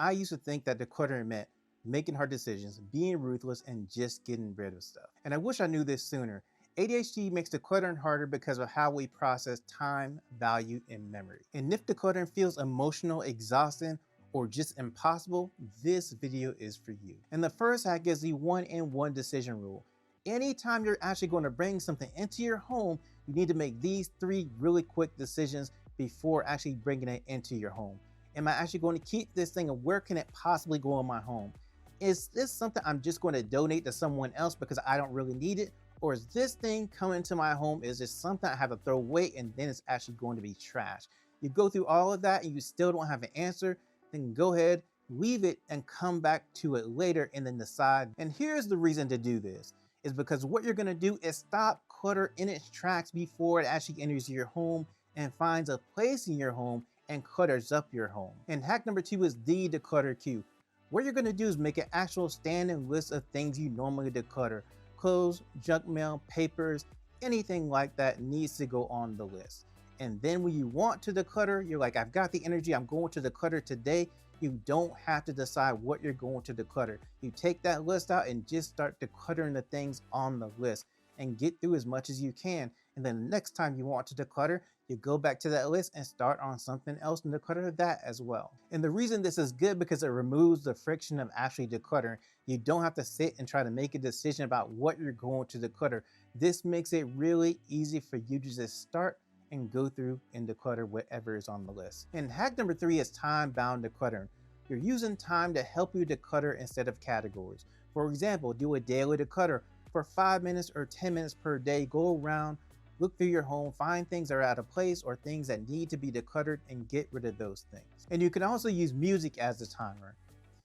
I used to think that decluttering meant making hard decisions, being ruthless, and just getting rid of stuff. And I wish I knew this sooner. ADHD makes decluttering harder because of how we process time, value, and memory. And if decluttering feels emotional, exhausting, or just impossible, this video is for you. And the first hack is the 1-in-1 decision rule. Anytime you're actually going to bring something into your home, you need to make these 3 really quick decisions before actually bringing it into your home. Am I actually going to keep this thing, and where can it possibly go in my home? Is this something I'm just going to donate to someone else because I don't really need it? Or is this thing coming to my home is just something I have to throw away and then it's actually going to be trash? You go through all of that and you still don't have an answer, then go ahead, leave it and come back to it later and then decide. And here's the reason to do this, is because what you're gonna do is stop clutter in its tracks before it actually enters your home and finds a place in your home and clutters up your home. And hack number 2 is the declutter queue. What you're gonna do is make an actual standing list of things you normally declutter. Clothes, junk mail, papers, anything like that needs to go on the list. And then when you want to declutter, you're like, I've got the energy, I'm going to declutter today. You don't have to decide what you're going to declutter. You take that list out and just start decluttering the things on the list and get through as much as you can. And then the next time you want to declutter, you go back to that list and start on something else and declutter that as well. And the reason this is good because it removes the friction of actually decluttering. You don't have to sit and try to make a decision about what you're going to declutter. This makes it really easy for you to just start and go through and declutter whatever is on the list. And hack number 3 is time-bound decluttering. You're using time to help you declutter instead of categories. For example, do a daily declutter for 5 minutes or 10 minutes per day. Go around, look through your home, find things that are out of place or things that need to be decluttered and get rid of those things. And you can also use music as a timer.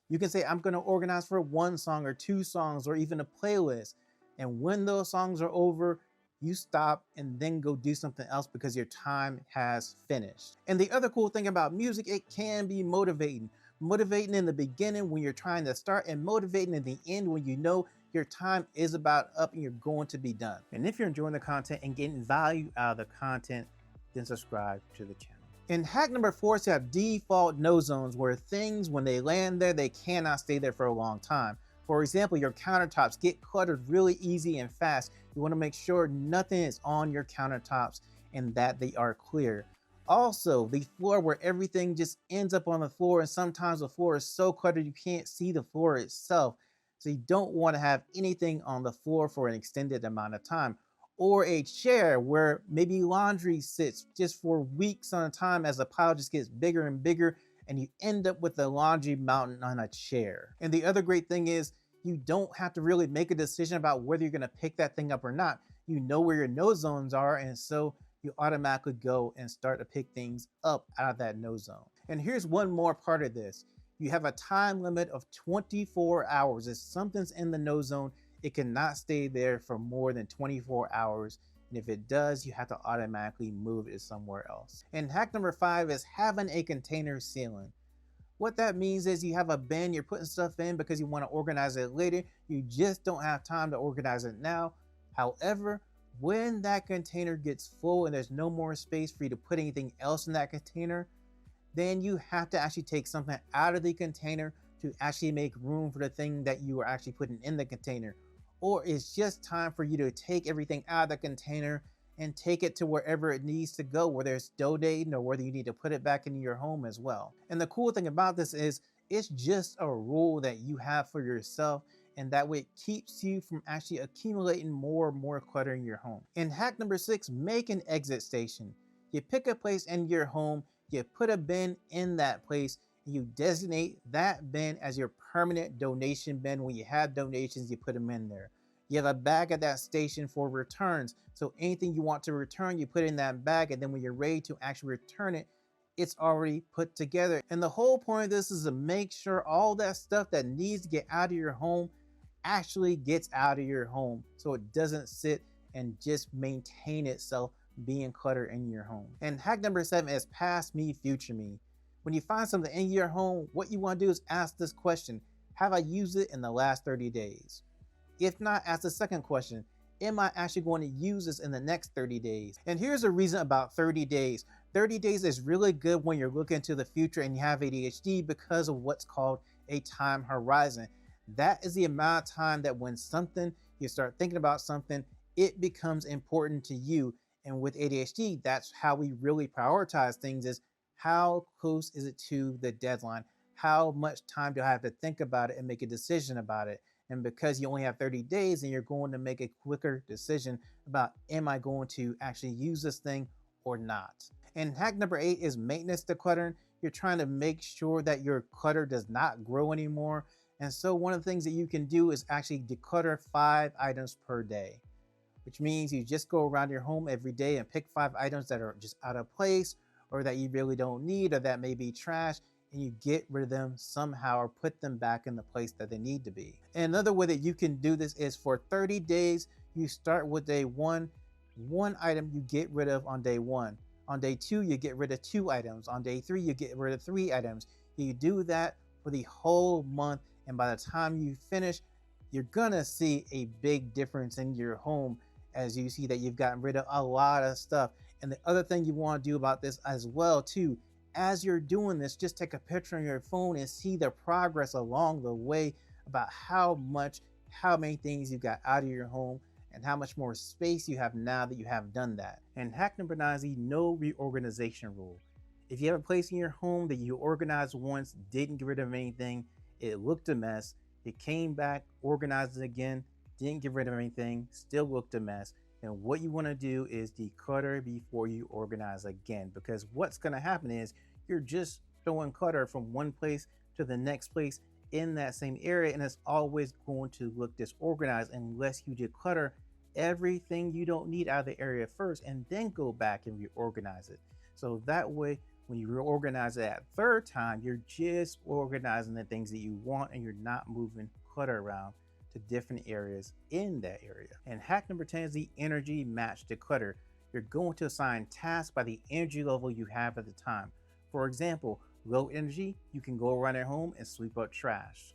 You can say, I'm going to organize for 1 song or 2 songs or even a playlist. And when those songs are over, you stop and then go do something else because your time has finished. And the other cool thing about music, it can be motivating. Motivating in the beginning when you're trying to start, and motivating in the end when you know your time is about up and you're going to be done. And if you're enjoying the content and getting value out of the content, then subscribe to the channel. And hack number 4 is to have default no zones, where things, when they land there, they cannot stay there for a long time. For example, your countertops get cluttered really easy and fast. You want to make sure nothing is on your countertops and that they are clear. Also, the floor, where everything just ends up on the floor, and sometimes the floor is so cluttered you can't see the floor itself. So you don't want to have anything on the floor for an extended amount of time. Or a chair where maybe laundry sits just for weeks on a time as the pile just gets bigger and bigger and you end up with a laundry mountain on a chair. And the other great thing is you don't have to really make a decision about whether you're going to pick that thing up or not. You know where your no zones are, and so you automatically go and start to pick things up out of that no zone. And here's one more part of this. You have a time limit of 24 hours. If something's in the no zone, it cannot stay there for more than 24 hours. And if it does, you have to automatically move it somewhere else. And hack number 5 is having a container ceiling. What that means is you have a bin you're putting stuff in because you want to organize it later. You just don't have time to organize it now. However, when that container gets full and there's no more space for you to put anything else in that container, then you have to actually take something out of the container to actually make room for the thing that you are actually putting in the container. Or it's just time for you to take everything out of the container and take it to wherever it needs to go, whether it's donating or whether you need to put it back into your home as well. And the cool thing about this is it's just a rule that you have for yourself, and that way it keeps you from actually accumulating more and more clutter in your home. And hack number 6, make an exit station. You pick a place in your home, you put a bin in that place, and you designate that bin as your permanent donation bin. When you have donations, you put them in there. You have a bag at that station for returns. So anything you want to return, you put in that bag, and then when you're ready to actually return it, it's already put together. And the whole point of this is to make sure all that stuff that needs to get out of your home actually gets out of your home, so it doesn't sit and just maintain itself being cluttered in your home. And hack number 7 is past me, future me. When you find something in your home, what you want to do is ask this question: have I used it in the last 30 days? If not, ask the second question: am I actually going to use this in the next 30 days? And here's the reason about 30 days. 30 days is really good when you're looking to the future and you have ADHD because of what's called a time horizon. That is the amount of time that when something, you start thinking about something, it becomes important to you. And with ADHD, that's how we really prioritize things, is how close is it to the deadline? How much time do I have to think about it and make a decision about it? And because you only have 30 days and you're going to make a quicker decision about, am I going to actually use this thing or not? And hack number 8 is maintenance decluttering. You're trying to make sure that your clutter does not grow anymore. And so one of the things that you can do is actually declutter 5 items per day, which means you just go around your home every day and pick 5 items that are just out of place or that you really don't need or that may be trash, and you get rid of them somehow or put them back in the place that they need to be. And another way that you can do this is for 30 days, you start with day 1, one item you get rid of on day 1. On day 2, you get rid of 2 items. On day 3, you get rid of 3 items. You do that for the whole month, and by the time you finish, you're gonna see a big difference in your home as you see that you've gotten rid of a lot of stuff. And the other thing you want to do about this as well too, as you're doing this, just take a picture on your phone and see the progress along the way about how many things you got out of your home and how much more space you have now that you have done that. And hack number 9 is the no reorganization rule. If you have a place in your home that you organized once, didn't get rid of anything, it looked a mess, it came back, organized it again, didn't get rid of anything, still looked a mess, and what you want to do is declutter before you organize again, because what's going to happen is you're just throwing clutter from one place to the next place in that same area, and it's always going to look disorganized unless you declutter everything you don't need out of the area first and then go back and reorganize it. So that way, when you reorganize it that third time, you're just organizing the things that you want and you're not moving clutter around to different areas in that area. And hack number 10 is the energy match declutter. You're going to assign tasks by the energy level you have at the time. For example, low energy, you can go around your home and sweep up trash.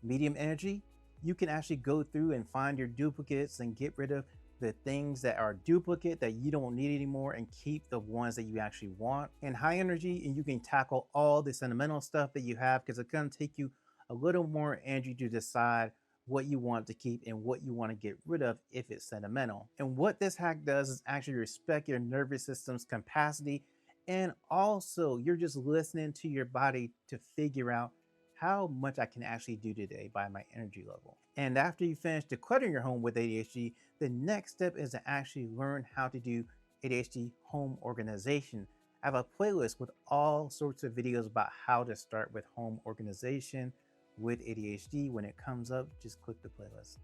Medium energy, you can actually go through and find your duplicates and get rid of the things that are duplicate that you don't need anymore and keep the ones that you actually want. And high energy, and you can tackle all the sentimental stuff that you have, because it's going to take you a little more energy to decide what you want to keep and what you want to get rid of if it's sentimental. And what this hack does is actually respect your nervous system's capacity, and also you're just listening to your body to figure out how much I can actually do today by my energy level. And after you finish decluttering your home with ADHD, the next step is to actually learn how to do ADHD home organization. I have a playlist with all sorts of videos about how to start with home organization with ADHD. When it comes up, just click the playlist.